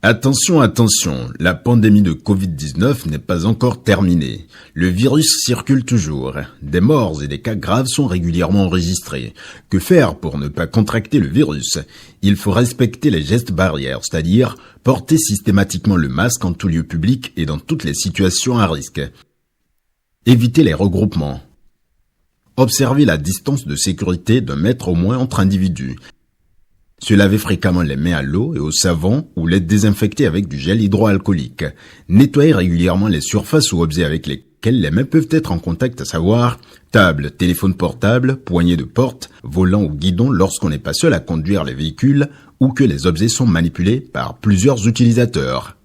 Attention, attention, la pandémie de Covid-19 n'est pas encore terminée. Le virus circule toujours. Des morts et des cas graves sont régulièrement enregistrés. Que faire pour ne pas contracter le virus? Il faut respecter les gestes barrières, c'est-à-dire porter systématiquement le masque en tout lieu public et dans toutes les situations à risque. Éviter les regroupements. Observer la distance de sécurité d'1 mètre au moins entre individus. Se laver fréquemment les mains à l'eau et au savon ou les désinfecter avec du gel hydroalcoolique. Nettoyer régulièrement les surfaces ou objets avec lesquels les mains peuvent être en contact, à savoir table, téléphone portable, poignée de porte, volant ou guidon lorsqu'on n'est pas seul à conduire les véhicules ou que les objets sont manipulés par plusieurs utilisateurs.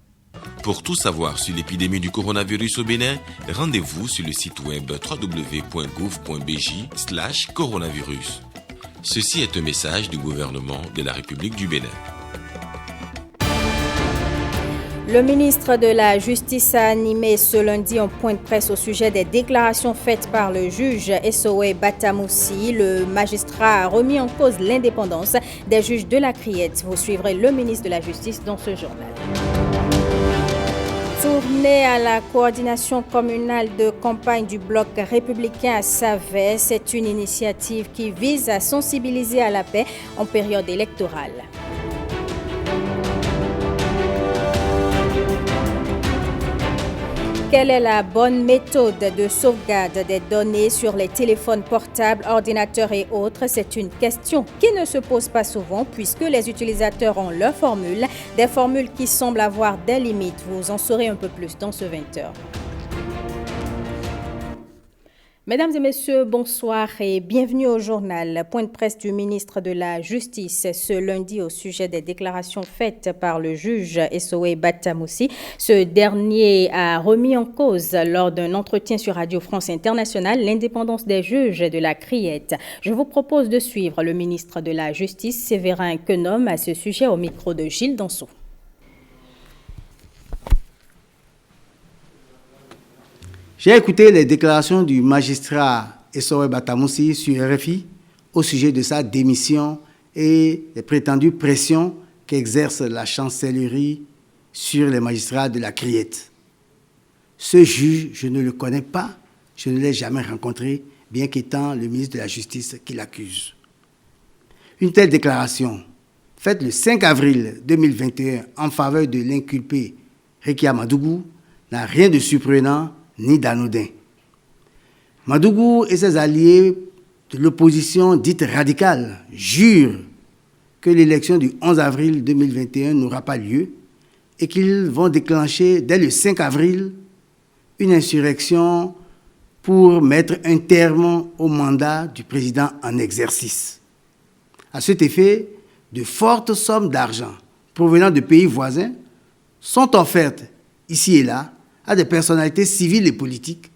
Pour tout savoir sur l'épidémie du coronavirus au Bénin, rendez-vous sur le site web www.gouv.bj/coronavirus. Ceci est un message du gouvernement de la République du Bénin. Le ministre de la Justice a animé ce lundi un point de presse au sujet des déclarations faites par le juge Essowe Batamoussi. Le magistrat a remis en cause l'indépendance des juges de la Criette. Vous suivrez le ministre de la Justice dans ce journal. Tournée à la coordination communale de campagne du bloc républicain à Savet, c'est une initiative qui vise à sensibiliser à la paix en période électorale. Quelle est la bonne méthode de sauvegarde des données sur les téléphones portables, ordinateurs et autres? C'est une question qui ne se pose pas souvent puisque les utilisateurs ont leurs formules, des formules qui semblent avoir des limites. Vous en saurez un peu plus dans ce 20h. Mesdames et messieurs, bonsoir et bienvenue au journal. Point de presse du ministre de la Justice ce lundi au sujet des déclarations faites par le juge Essowe Batamoussi. Ce dernier a remis en cause lors d'un entretien sur Radio France Internationale l'indépendance des juges de la Criette. Je vous propose de suivre le ministre de la Justice, Séverin Quenom, à ce sujet au micro de Gilles Danso. J'ai écouté les déclarations du magistrat Essowe Batamoussi sur RFI au sujet de sa démission et les prétendues pressions qu'exerce la chancellerie sur les magistrats de la Criette. Ce juge, je ne le connais pas, je ne l'ai jamais rencontré, bien qu'étant le ministre de la Justice qui l'accuse. Une telle déclaration, faite le 5 avril 2021 en faveur de l'inculpé Rekia Madougou, n'a rien de surprenant ni d'anodin. Madougou et ses alliés de l'opposition dite radicale jurent que l'élection du 11 avril 2021 n'aura pas lieu et qu'ils vont déclencher dès le 5 avril une insurrection pour mettre un terme au mandat du président en exercice. À cet effet, de fortes sommes d'argent provenant de pays voisins sont offertes ici et là à des personnalités civiles et politiques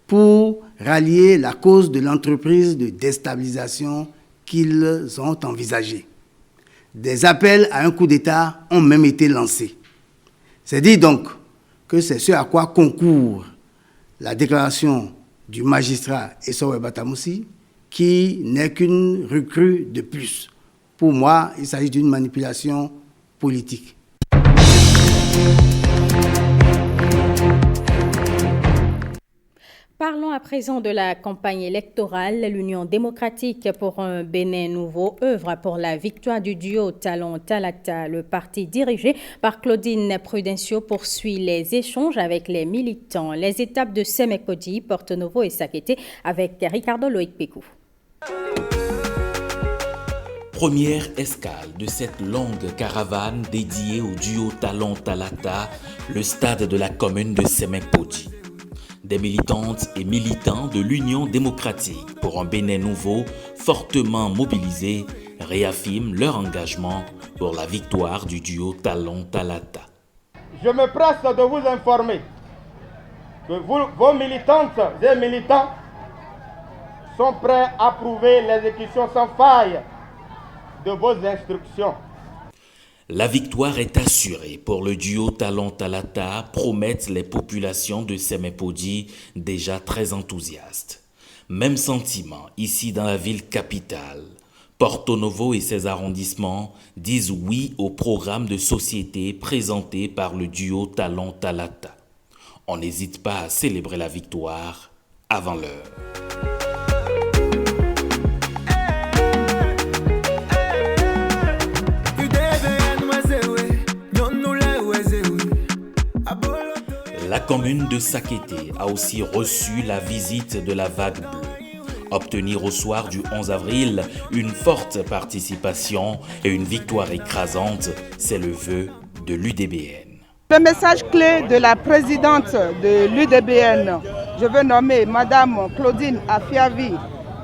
pour rallier la cause de l'entreprise de déstabilisation qu'ils ont envisagée. Des appels à un coup d'État ont même été lancés. C'est dire donc que c'est ce à quoi concourt la déclaration du magistrat Essowe Batamoussi, qui n'est qu'une recrue de plus. Pour moi, il s'agit d'une manipulation politique. Parlons à présent de la campagne électorale. L'Union démocratique pour un Bénin nouveau œuvre pour la victoire du duo Talon-Talata. Le parti dirigé par Claudine Prudencio poursuit les échanges avec les militants. Les étapes de Sémékodi, Porto Novo et Sakété avec Ricardo Loïc-Pékou. Première escale de cette longue caravane dédiée au duo Talon-Talata, le stade de la commune de Sémékodi. Des militantes et militants de l'Union démocratique pour un Bénin nouveau, fortement mobilisés, réaffirment leur engagement pour la victoire du duo Talon-Talata. Je me presse de vous informer que vos militantes et militants sont prêts à prouver l'exécution sans faille de vos instructions. La victoire est assurée pour le duo Talon-Talata, promettent les populations de Sémékodi déjà très enthousiastes. Même sentiment ici dans la ville capitale. Porto Novo et ses arrondissements disent oui au programme de société présenté par le duo Talon Talata. On n'hésite pas à célébrer la victoire avant l'heure. La commune de Sakété a aussi reçu la visite de la vague bleue. Obtenir au soir du 11 avril une forte participation et une victoire écrasante, c'est le vœu de l'UDBN. Le message clé de la présidente de l'UDBN, je veux nommer Madame Claudine Afiavi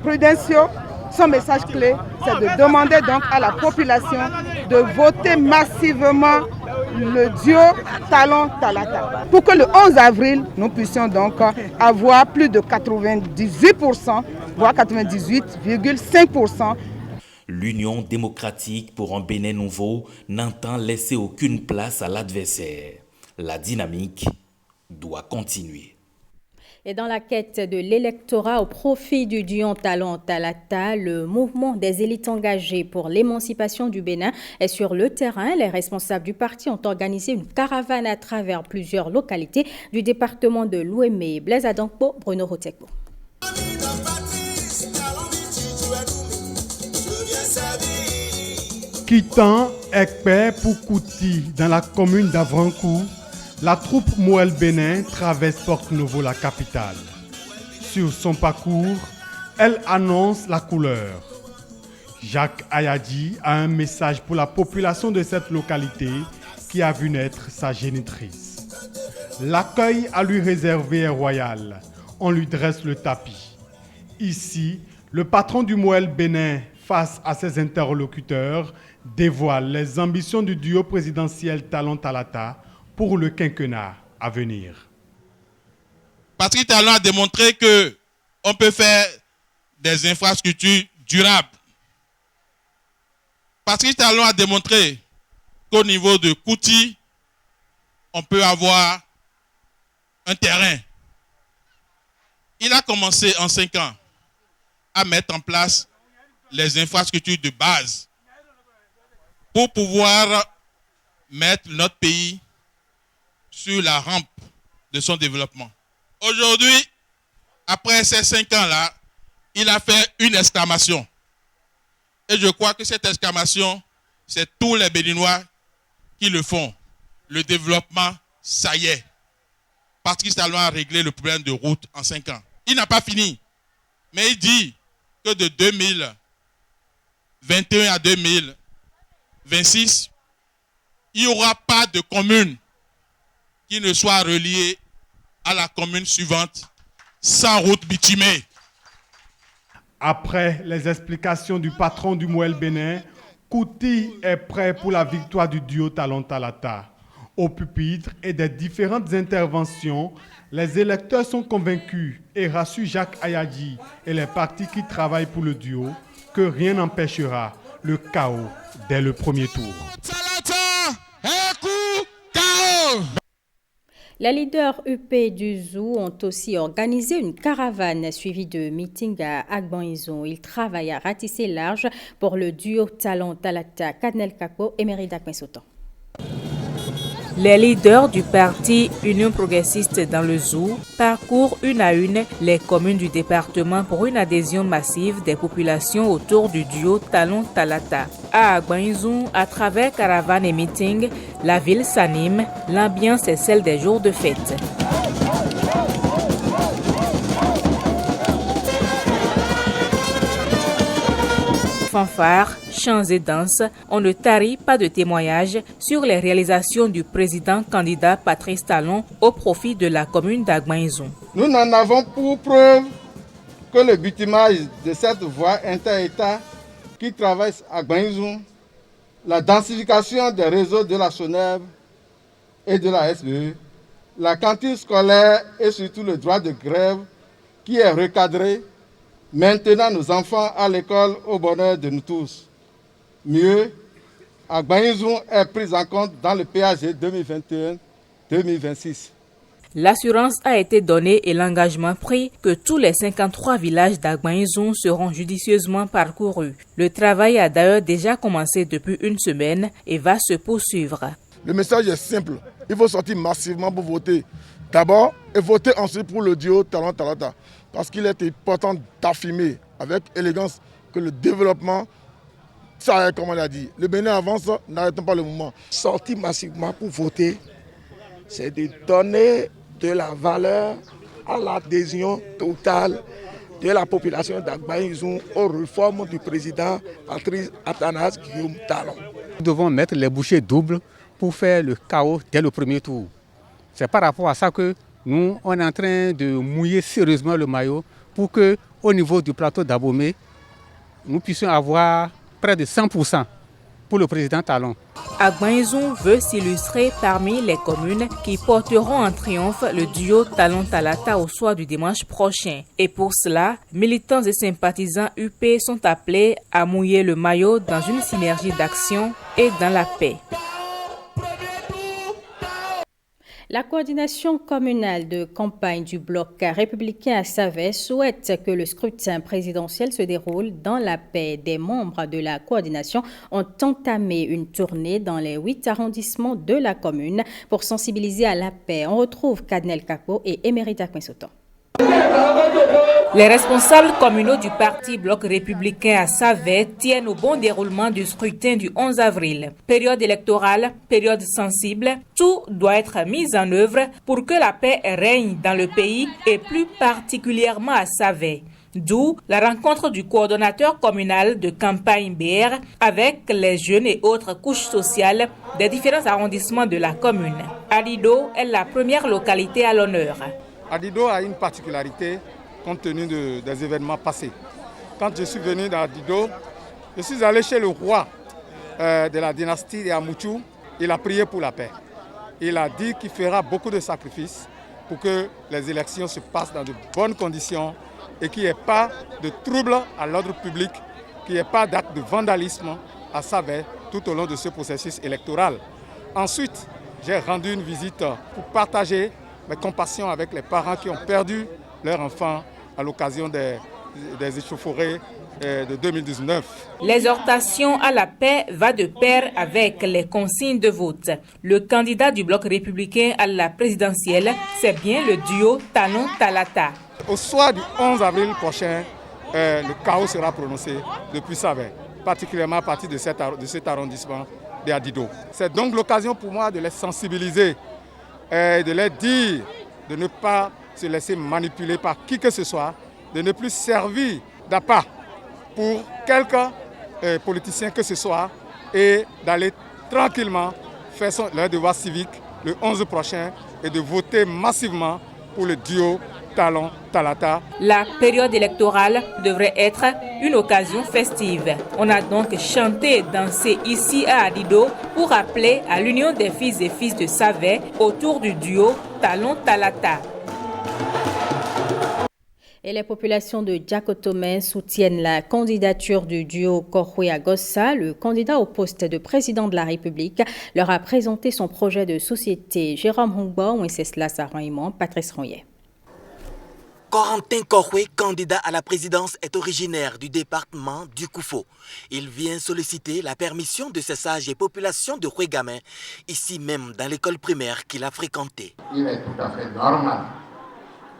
Prudencio, son message clé, c'est de demander donc à la population de voter massivement le duo Talon Talata pour que le 11 avril, nous puissions donc avoir plus de 98%, voire 98,5%. L'Union démocratique pour un Bénin nouveau n'entend laisser aucune place à l'adversaire. La dynamique doit continuer. Et dans la quête de l'électorat au profit du duo Talon Talata, le mouvement des élites engagées pour l'émancipation du Bénin est sur le terrain. Les responsables du parti ont organisé une caravane à travers plusieurs localités du département de l'Ouémé. Blaise Adankpo, Bruno Rotekbo. Quittant Ekpe pour Kouti dans la commune d'Avrankou, la troupe Moël Bénin traverse Porto Novo, la capitale. Sur son parcours, elle annonce la couleur. Jacques Ayadi a un message pour la population de cette localité qui a vu naître sa génitrice. L'accueil à lui réservé est royal. On lui dresse le tapis. Ici, le patron du Moël Bénin, face à ses interlocuteurs, dévoile les ambitions du duo présidentiel Talon Talata pour le quinquennat à venir. Patrice Talon a démontré qu'on peut faire des infrastructures durables. Patrice Talon a démontré qu'au niveau de Kouti, on peut avoir un terrain. Il a commencé en 5 ans à mettre en place les infrastructures de base pour pouvoir mettre notre pays sur la rampe de son développement. Aujourd'hui, après ces 5 ans-là, il a fait une exclamation. Et je crois que cette exclamation, c'est tous les Béninois qui le font. Le développement, ça y est. Patrice Talon a réglé le problème de route en 5 ans. Il n'a pas fini. Mais il dit que de 2021 à 2026, il n'y aura pas de commune qui ne soit reliée à la commune suivante sans route bitumée. Après les explications du patron du Moël Bénin, Kouti est prêt pour la victoire du duo Talon Talata. Au pupitre et des différentes interventions, les électeurs sont convaincus et rassurent Jacques Ayadi et les partis qui travaillent pour le duo que rien n'empêchera le chaos dès le premier tour. Les leaders UP du Zou ont aussi organisé une caravane suivie de meetings à Agbanizon. Ils travaillent à ratisser large pour le duo Talon Talata, Kadnel Kako et Merida Kwensotan. Les leaders du parti Union progressiste dans le Zou parcourent une à une les communes du département pour une adhésion massive des populations autour du duo Talon Talata. À Agbanizon, à travers caravanes et meetings, la ville s'anime, l'ambiance est celle des jours de fête. Fanfares, chants et danses, on ne tarit pas de témoignages sur les réalisations du président candidat Patrice Talon au profit de la commune d'Agbanizon. Nous n'en avons pour preuve que le bitumage de cette voie inter-État qui traverse Agbanizon, la densification des réseaux de la SONEB et de la SBE, la cantine scolaire et surtout le droit de grève qui est recadré, maintenant nos enfants à l'école au bonheur de nous tous. Mieux, Agbanizon est prise en compte dans le PAG 2021-2026. L'assurance a été donnée et l'engagement pris que tous les 53 villages d'Agbaïzoum seront judicieusement parcourus. Le travail a d'ailleurs déjà commencé depuis une semaine et va se poursuivre. Le message est simple, il faut sortir massivement pour voter. D'abord, et voter ensuite pour le duo Talon Talata. Parce qu'il est important d'affirmer avec élégance que le développement, ça, comme on l'a dit, le Bénin avance, n'arrêtons pas le mouvement. Sortir massivement pour voter, c'est de donner de la valeur à l'adhésion totale de la population d'Agbaïzoum aux réformes du président Patrice Athanase Guillaume Talon. Nous devons mettre les bouchées doubles pour faire le chaos dès le premier tour. C'est par rapport à ça que nous, on est en train de mouiller sérieusement le maillot pour que, au niveau du plateau d'Abomey, nous puissions avoir près de 100% pour le président Talon. Agbaïzoum veut s'illustrer parmi les communes qui porteront en triomphe le duo Talon Talata au soir du dimanche prochain. Et pour cela, militants et sympathisants UP sont appelés à mouiller le maillot dans une synergie d'action et dans la paix. La coordination communale de campagne du bloc républicain à Savès souhaite que le scrutin présidentiel se déroule dans la paix. Des membres de la coordination ont entamé une tournée dans les 8 arrondissements de la commune pour sensibiliser à la paix. On retrouve Kadnel Kako et Emerita Quinsoton. Les responsables communaux du parti Bloc républicain à Savès tiennent au bon déroulement du scrutin du 11 avril. Période électorale, période sensible, tout doit être mis en œuvre pour que la paix règne dans le pays et plus particulièrement à Savès. D'où la rencontre du coordonnateur communal de campagne BR avec les jeunes et autres couches sociales des différents arrondissements de la commune. Adido est la première localité à l'honneur. Adido a une particularité compte tenu des événements passés. Quand je suis venu dans Adido, je suis allé chez le roi de la dynastie des Amouchou. Il a prié pour la paix. Il a dit qu'il fera beaucoup de sacrifices pour que les élections se passent dans de bonnes conditions et qu'il n'y ait pas de troubles à l'ordre public, qu'il n'y ait pas d'actes de vandalisme à Savès tout au long de ce processus électoral. Ensuite, j'ai rendu une visite pour partager mes compassions avec les parents qui ont perdu leurs enfants à l'occasion des échauffourées de 2019. L'exhortation à la paix va de pair avec les consignes de vote. Le candidat du bloc républicain à la présidentielle, c'est bien le duo Talon Talata. Au soir du 11 avril prochain, le chaos sera prononcé depuis Savès, particulièrement à partir de cet arrondissement de Adido. C'est donc l'occasion pour moi de les sensibiliser et de leur dire de ne pas se laisser manipuler par qui que ce soit, de ne plus servir d'appât pour quelques politiciens que ce soit et d'aller tranquillement faire leur devoir civique le 11 prochain et de voter massivement pour le duo Talon Talata. La période électorale devrait être une occasion festive. On a donc chanté, dansé ici à Adido pour appeler à l'union des filles et fils de Savès autour du duo Talon Talata. Et les populations de Djakotomé soutiennent la candidature du duo Korwe-Agossa. Le candidat au poste de président de la République leur a présenté son projet de société. Jérôme Hongbo, Wenceslas Saran-Imon, Patrice Ronnier. Corentin Korwe, candidat à la présidence, est originaire du département du Koufo. Il vient solliciter la permission de ses sages et populations de Ouégamin, ici même dans l'école primaire qu'il a fréquentée. Il est tout à fait normal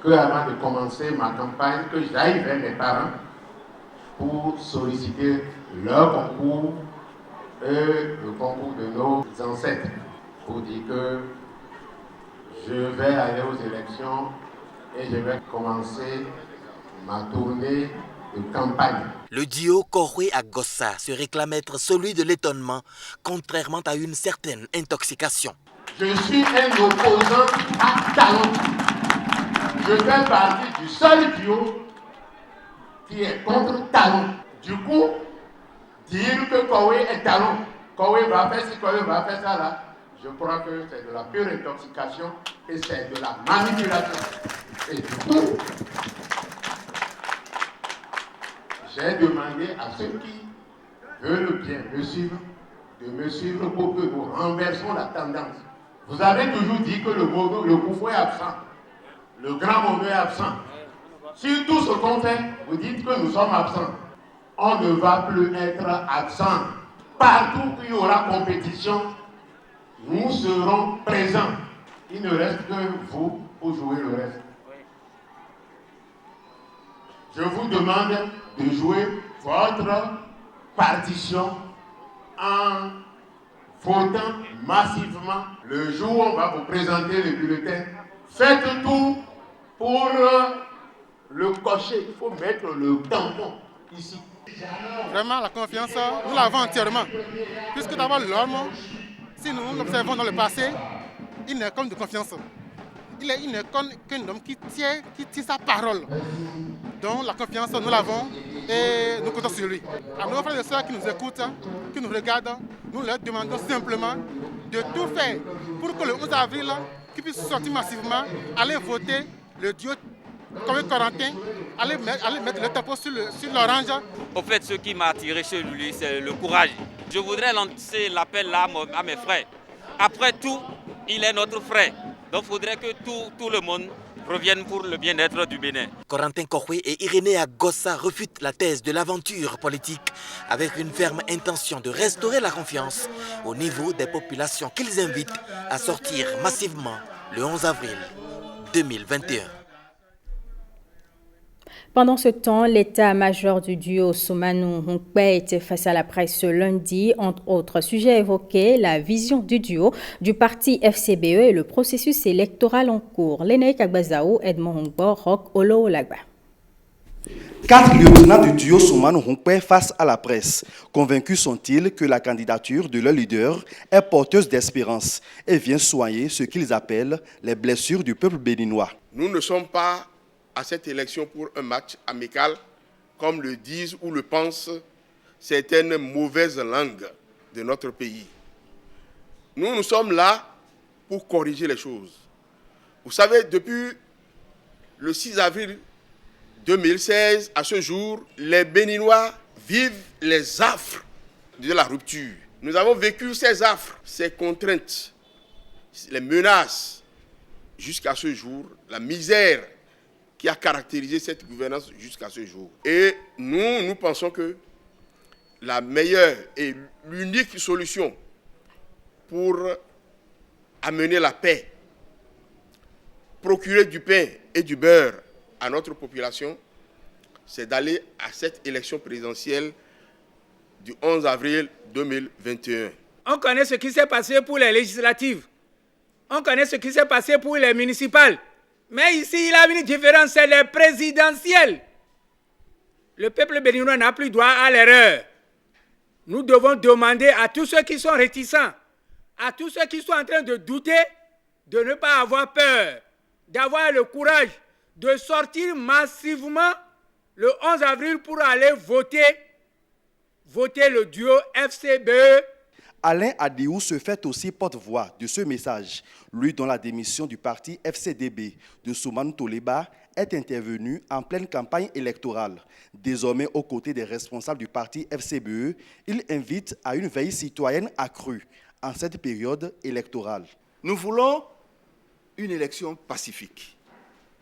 qu'avant de commencer ma campagne, que j'aille vers mes parents pour solliciter leur concours et le concours de nos ancêtres, pour dire que je vais aller aux élections et je vais commencer ma tournée de campagne. Le duo Korwe-Agossa se réclame être celui de l'étonnement, contrairement à une certaine intoxication. Je suis un opposant à Talon. Je fais partie du seul duo qui est contre Talon. Du coup, dire que Korwe est Talon, Korwe va faire ci, Korwe va faire ça là, je crois que c'est de la pure intoxication et c'est de la manipulation. Et du coup, j'ai demandé à ceux qui veulent bien me suivre, de me suivre pour que nous renversons la tendance. Vous avez toujours dit que le Koufou est absent, le grand Mono est absent. Sur tout ce qu'on fait, vous dites que nous sommes absents. On ne va plus être absent. Partout où il y aura compétition, nous serons présents. Il ne reste que vous pour jouer le reste. Je vous demande de jouer votre partition en votant massivement. Le jour où on va vous présenter les bulletins, faites tout pour le cocher. Il faut mettre le tampon ici. Vraiment, la confiance, nous l'avons entièrement. Puisque d'abord, l'homme, si nous l'observons dans le passé, il n'est qu'un de confiance. Il n'est qu'un homme qui tient sa parole. Donc la confiance, nous l'avons et nous comptons sur lui. À nos frères et sœurs qui nous écoutent, qui nous regardent, nous leur demandons simplement de tout faire pour que le 11 avril, qu'ils puissent sortir massivement, aller voter le duo comme Corentin, aller mettre le tapeau sur l'orange. Au fait, ce qui m'a attiré chez lui, c'est le courage. Je voudrais lancer l'appel là à mes frères. Après tout, il est notre frère. Donc il faudrait que tout le monde revienne pour le bien-être du Bénin. Corentin Kokwe et Irénée Agossa refutent la thèse de l'aventure politique avec une ferme intention de restaurer la confiance au niveau des populations qu'ils invitent à sortir massivement le 11 avril 2021. Pendant ce temps, l'état-major du duo Soumanou-Hunkpe était face à la presse ce lundi. Entre autres sujets évoqués, la vision du duo du parti FCBE et le processus électoral en cours. Lénaïk Agbazaou, Edmond Hongbo, Rock Olo Olagba. 4 lieutenants du duo Soumanou-Hunkpe face à la presse. Convaincus sont-ils que la candidature de leur leader est porteuse d'espérance et vient soigner ce qu'ils appellent les blessures du peuple béninois. Nous ne sommes pas à cette élection pour un match amical, comme le disent ou le pensent certaines mauvaises langues de notre pays. Nous sommes là pour corriger les choses. Vous savez, depuis le 6 avril 2016 à ce jour, les Béninois vivent les affres de la rupture. Nous avons vécu ces affres, ces contraintes, les menaces jusqu'à ce jour, la misère qui a caractérisé cette gouvernance jusqu'à ce jour. Et nous pensons que la meilleure et l'unique solution pour amener la paix, procurer du pain et du beurre à notre population, c'est d'aller à cette élection présidentielle du 11 avril 2021. On connaît ce qui s'est passé pour les législatives. On connaît ce qui s'est passé pour les municipales. Mais ici, il y a une différence, c'est les présidentielles. Le peuple béninois n'a plus droit à l'erreur. Nous devons demander à tous ceux qui sont réticents, à tous ceux qui sont en train de douter, de ne pas avoir peur, d'avoir le courage de sortir massivement le 11 avril pour aller voter le duo FCBE. Alain Adiou se fait aussi porte-voix de ce message. Lui, dont la démission du parti FCDB de Soumanou Toleba est intervenu en pleine campagne électorale. Désormais aux côtés des responsables du parti FCBE, il invite à une veille citoyenne accrue en cette période électorale. Nous voulons une élection pacifique.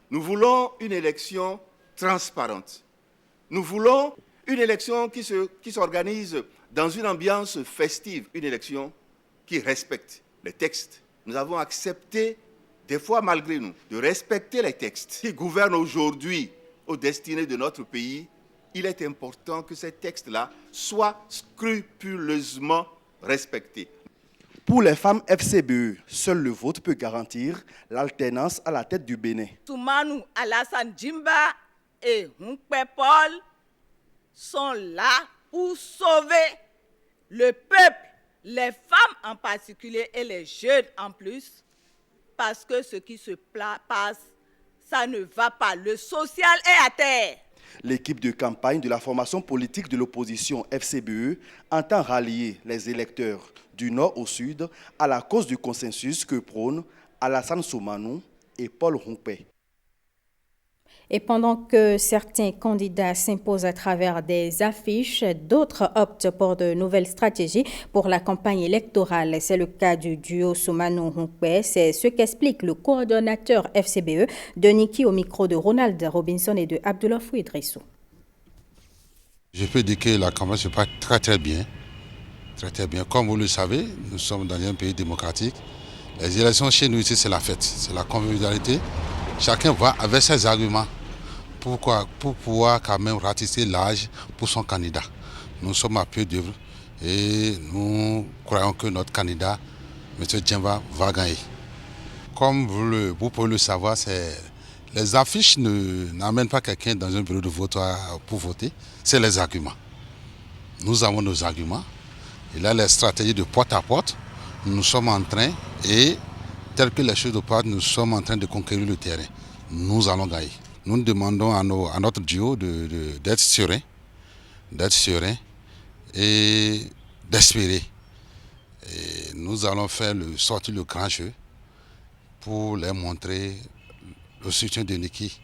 Nous voulons une élection transparente. Nous voulons une élection qui s'organise dans une ambiance festive, une élection qui respecte les textes. Nous avons accepté, des fois malgré nous, de respecter les textes qui gouvernent aujourd'hui aux destinées de notre pays. Il est important que ces textes-là soient scrupuleusement respectés. Pour les femmes FCBE, seul le vote peut garantir l'alternance à la tête du Bénin. Soumanou Alassane Djimba et Hunkpe Paul sont là pour sauver le peuple, les femmes en particulier et les jeunes en plus, parce que ce qui se passe, ça ne va pas. Le social est à terre. L'équipe de campagne de la formation politique de l'opposition FCBE entend rallier les électeurs du nord au sud à la cause du consensus que prônent Alassane Soumanou et Paul Hunkpe. Et pendant que certains candidats s'imposent à travers des affiches, d'autres optent pour de nouvelles stratégies pour la campagne électorale. C'est le cas du duo Soumano-Hunkwe. C'est ce qu'explique le coordonnateur FCBE de Niki au micro de Ronald Robinson et de Abdullah Fouidrissou. Je peux dire que la campagne se passe très bien. Très bien. Comme vous le savez, nous sommes dans un pays démocratique. Les élections chez nous ici, c'est la fête, c'est la convivialité. Chacun va avec ses arguments. Pourquoi? Pour pouvoir quand même ratisser l'âge pour son candidat. Nous sommes à pied d'œuvre et nous croyons que notre candidat, M. Djemba, va gagner. Comme vous pouvez le savoir, les affiches n'amènent pas quelqu'un dans un bureau de vote pour voter, c'est les arguments. Nous avons nos arguments. Et là, les stratégies de porte à porte, nous sommes en train, et tel que les choses de part, nous sommes en train de conquérir le terrain. Nous allons gagner. Nous demandons à notre duo d'être serein et d'espérer. Et nous allons sortir le grand jeu pour leur montrer le soutien de Niki.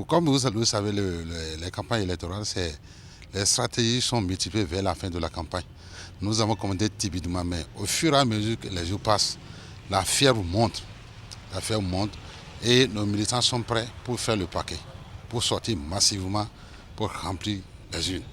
Comme vous le savez, les campagnes électorales, les stratégies sont multipliées vers la fin de la campagne. Nous avons commandé timidement, mais au fur et à mesure que les jours passent, la fièvre monte. Et nos militants sont prêts pour faire le paquet, pour sortir massivement, pour remplir les urnes.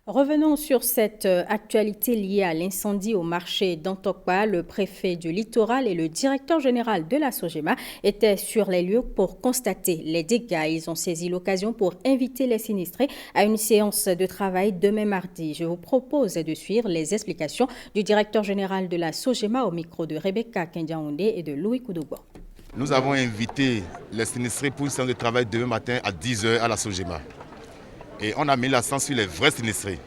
Revenons sur cette actualité liée à l'incendie au marché d'Antokpa. Le préfet du littoral et le directeur général de la SOGEMA étaient sur les lieux pour constater les dégâts. Ils ont saisi l'occasion pour inviter les sinistrés à une séance de travail demain mardi. Je vous propose de suivre les explications du directeur général de la SOGEMA au micro de Rebecca Kendiaounde et de Louis Koudoubo. Nous avons invité les sinistrés pour une séance de travail demain matin à 10h à la SOGEMA. Et on a mis l'accent sur les vrais sinistrés.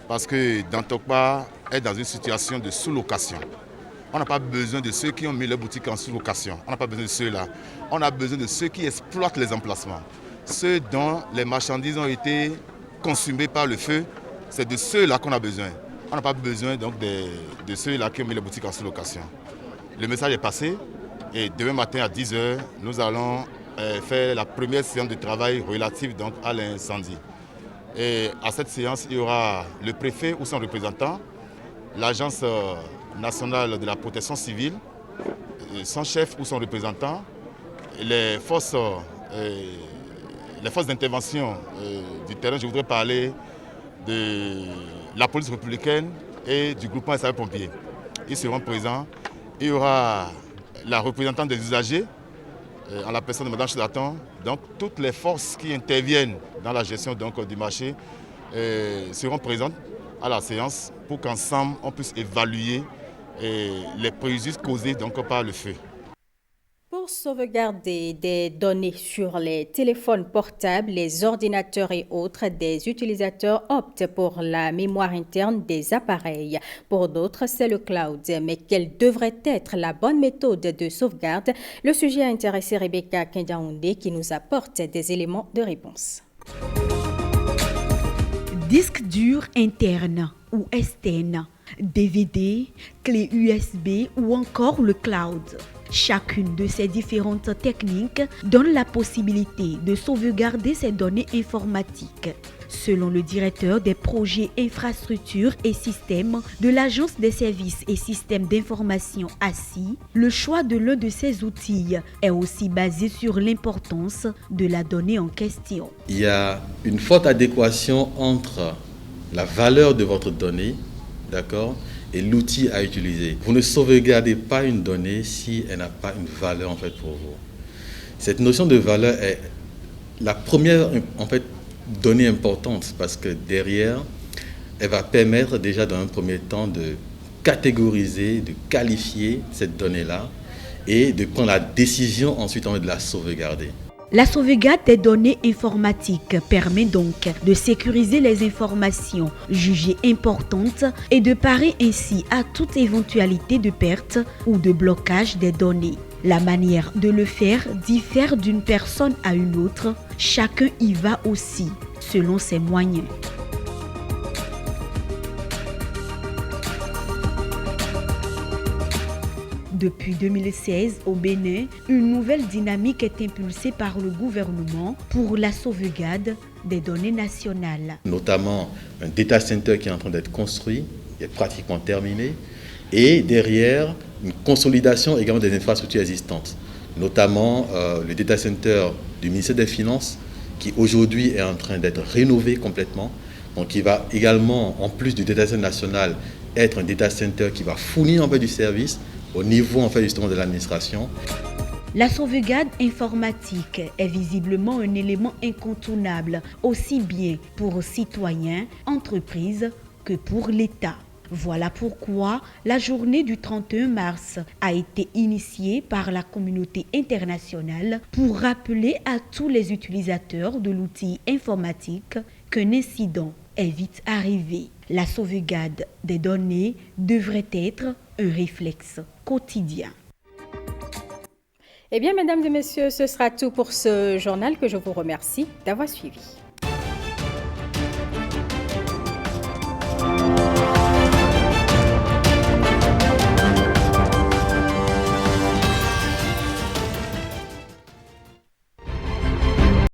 Parce que Dantokpa est dans une situation de sous-location. On n'a pas besoin de ceux qui ont mis leur boutique en sous-location. On n'a pas besoin de ceux-là. On a besoin de ceux qui exploitent les emplacements. Ceux dont les marchandises ont été consumées par le feu, c'est de ceux-là qu'on a besoin. On n'a pas besoin donc de ceux-là qui ont mis les boutiques en sous-location. Le message est passé et demain matin à 10h, nous allons faire la première séance de travail relative donc à l'incendie. Et à cette séance, il y aura le préfet ou son représentant, l'Agence nationale de la protection civile, son chef ou son représentant, les forces d'intervention du terrain. Je voudrais parler de la police républicaine et du groupement SAV Pompiers. Ils seront présents. Il y aura la représentante des usagers, en la personne de Mme Chidaton. Donc toutes les forces qui interviennent dans la gestion donc, du marché seront présentes à la séance pour qu'ensemble on puisse évaluer les préjudices causés donc, par le feu. Pour sauvegarder des données sur les téléphones portables, les ordinateurs et autres, des utilisateurs optent pour la mémoire interne des appareils. Pour d'autres, c'est le cloud. Mais quelle devrait être la bonne méthode de sauvegarde? Le sujet a intéressé Rebecca Kendiaounde qui nous apporte des éléments de réponse. Disque dur interne ou externe, DVD, clé USB ou encore le cloud. Chacune de ces différentes techniques donne la possibilité de sauvegarder ces données informatiques. Selon le directeur des projets infrastructures et systèmes de l'Agence des services et systèmes d'information ASSI, le choix de l'un de ces outils est aussi basé sur l'importance de la donnée en question. Il y a une forte adéquation entre la valeur de votre donnée, d'accord, et l'outil à utiliser. Vous ne sauvegardez pas une donnée si elle n'a pas une valeur en fait pour vous. Cette notion de valeur est la première en fait donnée importante parce que derrière, elle va permettre déjà dans un premier temps de catégoriser, de qualifier cette donnée-là et de prendre la décision ensuite de la sauvegarder. La sauvegarde des données informatiques permet donc de sécuriser les informations jugées importantes et de parer ainsi à toute éventualité de perte ou de blocage des données. La manière de le faire diffère d'une personne à une autre. Chacun y va aussi selon ses moyens. Depuis 2016, au Bénin, une nouvelle dynamique est impulsée par le gouvernement pour la sauvegarde des données nationales. Notamment un data center qui est en train d'être construit, qui est pratiquement terminé, et derrière, une consolidation également des infrastructures existantes, notamment le data center du ministère des Finances, qui aujourd'hui est en train d'être rénové complètement. Donc il va également, en plus du data center national, être un data center qui va fournir en fait du service au niveau en fait justement de l'administration. La sauvegarde informatique est visiblement un élément incontournable, aussi bien pour citoyens, entreprises que pour l'État. Voilà pourquoi la journée du 31 mars a été initiée par la communauté internationale pour rappeler à tous les utilisateurs de l'outil informatique qu'un incident est vite arrivé. La sauvegarde des données devrait être un réflexe quotidien. Eh bien, mesdames et messieurs, ce sera tout pour ce journal que je vous remercie d'avoir suivi.